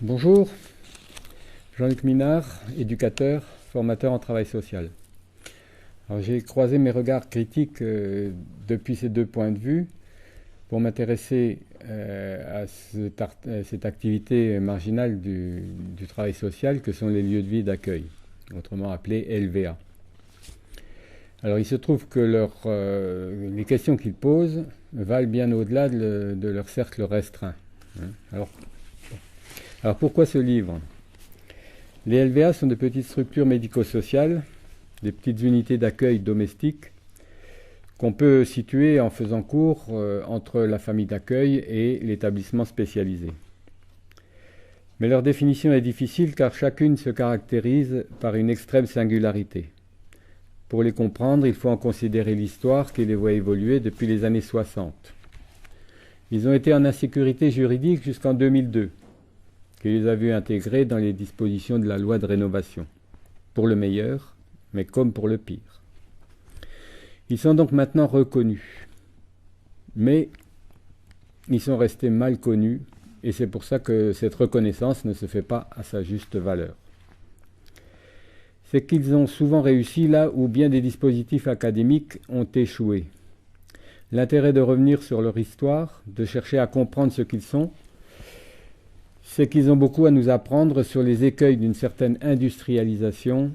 Bonjour, Jean-Luc Minard, éducateur, formateur en travail social. J'ai croisé mes regards critiques depuis ces deux points de vue pour m'intéresser à cette activité marginale du travail social que sont les lieux de vie d'accueil, autrement appelés LVA. Alors il se trouve que les questions qu'ils posent valent bien au-delà de leur cercle restreint. Alors pourquoi ce livre? Les LVA sont de petites structures médico-sociales, des petites unités d'accueil domestiques qu'on peut situer en faisant court entre la famille d'accueil et l'établissement spécialisé. Mais leur définition est difficile car chacune se caractérise par une extrême singularité. Pour les comprendre, il faut en considérer l'histoire qui les voit évoluer depuis les années 60. Ils ont été en insécurité juridique jusqu'en 2002, qui les a vus intégrés dans les dispositions de la loi de rénovation, pour le meilleur, mais comme pour le pire. Ils sont donc maintenant reconnus, mais ils sont restés mal connus, et c'est pour ça que cette reconnaissance ne se fait pas à sa juste valeur. C'est qu'ils ont souvent réussi là où bien des dispositifs académiques ont échoué. L'intérêt de revenir sur leur histoire, de chercher à comprendre ce qu'ils sont, c'est qu'ils ont beaucoup à nous apprendre sur les écueils d'une certaine industrialisation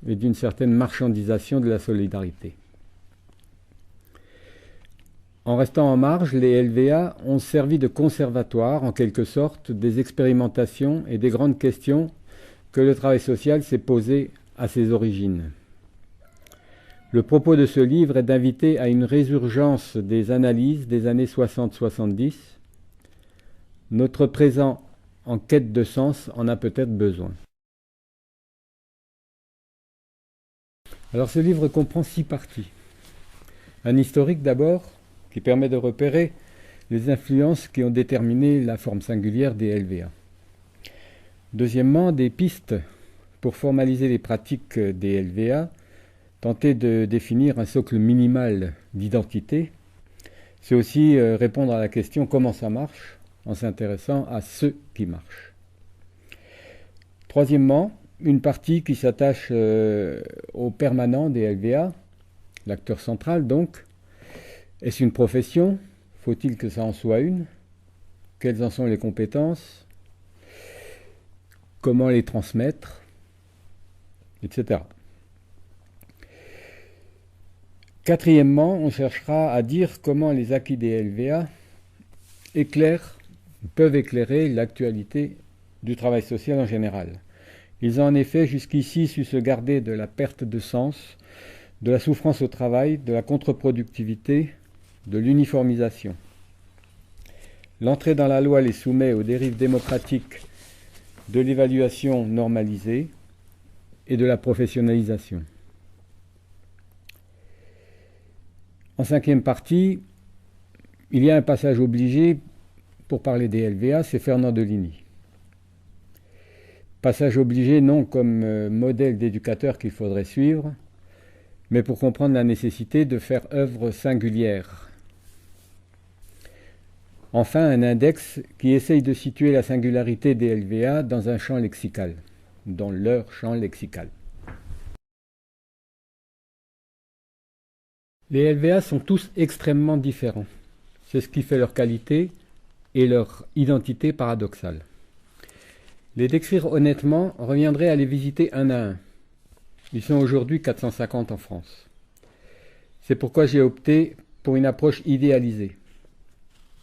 et d'une certaine marchandisation de la solidarité. En restant en marge, les LVA ont servi de conservatoire, en quelque sorte, des expérimentations et des grandes questions que le travail social s'est posé à ses origines. Le propos de ce livre est d'inviter à une résurgence des analyses des années 60-70. Notre présent en quête de sens en a peut-être besoin. Alors ce livre comprend 6 parties. Un historique d'abord, qui permet de repérer les influences qui ont déterminé la forme singulière des LVA. Deuxièmement, des pistes pour formaliser les pratiques des LVA, tenter de définir un socle minimal d'identité. C'est aussi répondre à la question comment ça marche, en s'intéressant à ce qui marche. Troisièmement, une partie qui s'attache au permanent des LVA, l'acteur central donc. Est-ce une profession? Faut-il que ça en soit une? Quelles en sont les compétences? Comment les transmettre? Etc. Quatrièmement, on cherchera à dire comment les acquis des LVA peuvent éclairer l'actualité du travail social en général. Ils ont en effet jusqu'ici su se garder de la perte de sens, de la souffrance au travail, de la contre-productivité, de l'uniformisation. L'entrée dans la loi les soumet aux dérives démocratiques de l'évaluation normalisée et de la professionnalisation. En cinquième partie, il y a un passage obligé pour parler des LVA, c'est Fernand Deligny. Passage obligé non comme modèle d'éducateur qu'il faudrait suivre, mais pour comprendre la nécessité de faire œuvre singulière. Enfin, un index qui essaye de situer la singularité des LVA dans un champ lexical, dans leur champ lexical. Les LVA sont tous extrêmement différents. C'est ce qui fait leur qualité et leur identité paradoxale. Les décrire honnêtement reviendrait à les visiter un à un. Ils sont aujourd'hui 450 en France. C'est pourquoi j'ai opté pour une approche idéalisée.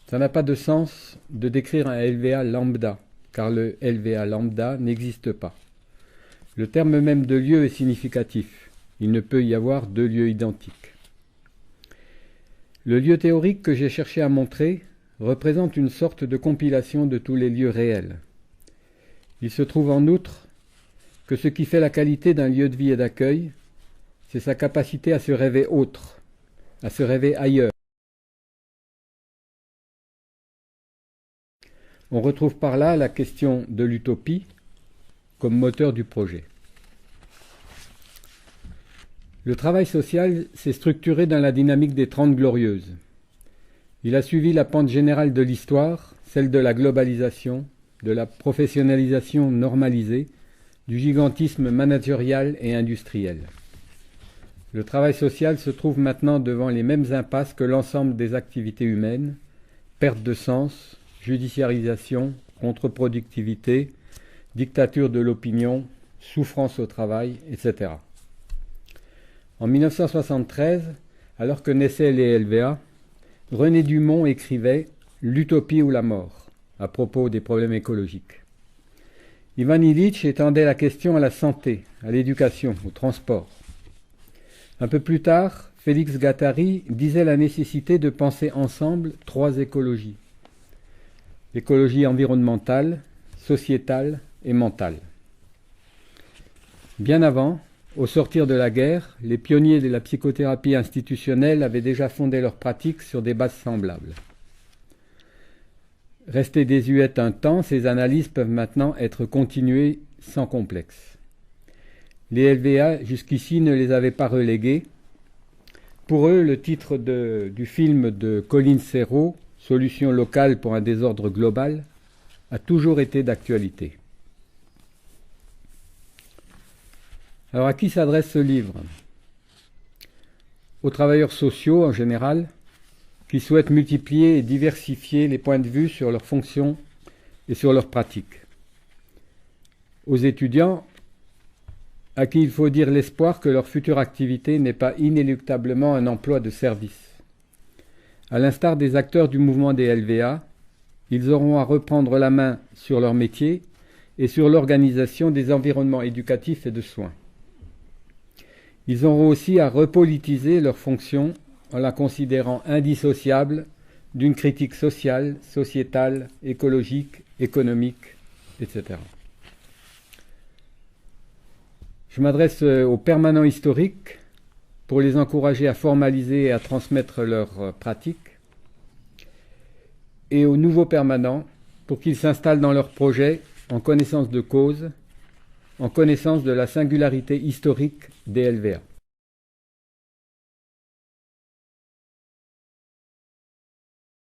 Ça n'a pas de sens de décrire un LVA lambda, car le LVA lambda n'existe pas. Le terme même de lieu est significatif. Il ne peut y avoir deux lieux identiques. Le lieu théorique que j'ai cherché à montrer représente une sorte de compilation de tous les lieux réels. Il se trouve en outre que ce qui fait la qualité d'un lieu de vie et d'accueil, c'est sa capacité à se rêver autre, à se rêver ailleurs. On retrouve par là la question de l'utopie comme moteur du projet. Le travail social s'est structuré dans la dynamique des 30 Glorieuses. Il a suivi la pente générale de l'histoire, celle de la globalisation, de la professionnalisation normalisée, du gigantisme managérial et industriel. Le travail social se trouve maintenant devant les mêmes impasses que l'ensemble des activités humaines: perte de sens, judiciarisation, contre-productivité, dictature de l'opinion, souffrance au travail, etc. En 1973, alors que naissaient les LVA, René Dumont écrivait « L'utopie ou la mort » à propos des problèmes écologiques. Ivan Illich étendait la question à la santé, à l'éducation, au transport. Un peu plus tard, Félix Guattari disait la nécessité de penser ensemble 3 écologies: l'écologie environnementale, sociétale et mentale. Bien avant, au sortir de la guerre, les pionniers de la psychothérapie institutionnelle avaient déjà fondé leurs pratiques sur des bases semblables. Restées désuètes un temps, ces analyses peuvent maintenant être continuées sans complexe. Les LVA, jusqu'ici, ne les avaient pas reléguées. Pour eux, le titre du film de Colin Serrault, « Solution locale pour un désordre global », a toujours été d'actualité. Alors à qui s'adresse ce livre? Aux travailleurs sociaux en général, qui souhaitent multiplier et diversifier les points de vue sur leurs fonctions et sur leurs pratiques. Aux étudiants, à qui il faut dire l'espoir que leur future activité n'est pas inéluctablement un emploi de service. À l'instar des acteurs du mouvement des LVA, ils auront à reprendre la main sur leur métier et sur l'organisation des environnements éducatifs et de soins. Ils auront aussi à repolitiser leur fonction en la considérant indissociable d'une critique sociale, sociétale, écologique, économique, etc. Je m'adresse aux permanents historiques pour les encourager à formaliser et à transmettre leurs pratiques, et aux nouveaux permanents pour qu'ils s'installent dans leurs projets en connaissance de cause, en connaissance de la singularité historique des LVA.